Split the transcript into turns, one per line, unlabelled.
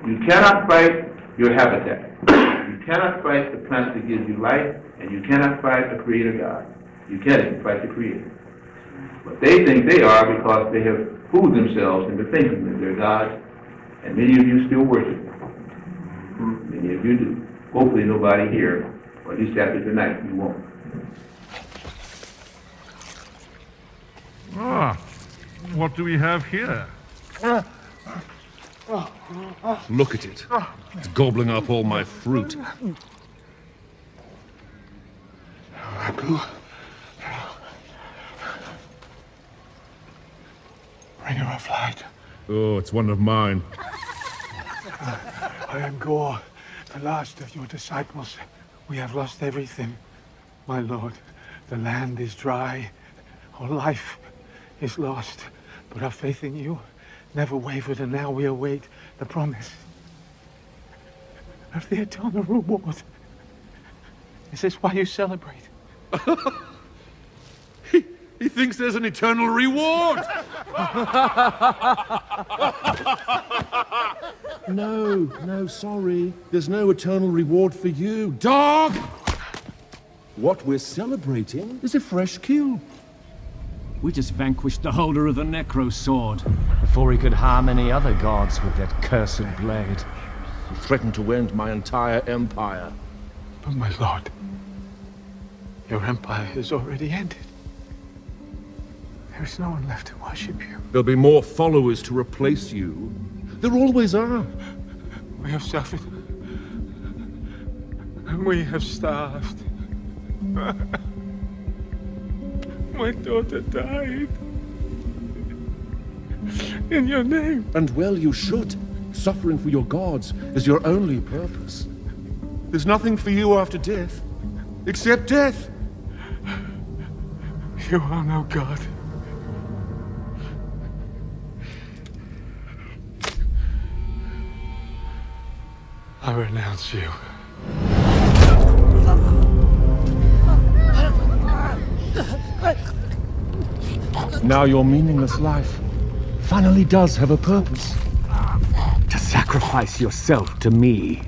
You cannot fight your habitat. You cannot fight the plant that gives you life, and you cannot fight the Creator God. You can't fight the Creator. But they think they are because they have fooled themselves into thinking that they're gods, and many of you still worship them. Many of you do. Hopefully nobody here, or at least after tonight, you won't.
Ah, what do we have here?
Look at it. It's gobbling up all my fruit.
Bringer of light.
Oh, it's one of mine.
I am Gore, the last of your disciples. We have lost everything, my lord. The land is dry. Our life is lost. But our faith in you never wavered, and now we await the promise of the eternal reward. Is this why you celebrate?
He thinks there's an eternal reward! No, sorry. There's no eternal reward for you, dog! What we're celebrating is a fresh kill.
We just vanquished the holder of the Necro Sword.
Before he could harm any other gods with that cursed blade.
He threatened to end my entire empire.
But my lord, your empire is already ended. There is no one left to worship you.
There'll be more followers to replace you. There always are.
We have suffered. And we have starved. My daughter died. In your name.
And well you should. Suffering for your gods is your only purpose. There's nothing for you after death. Except death.
You are no god. I renounce you.
Now your meaningless life finally does have a purpose. To sacrifice yourself to me.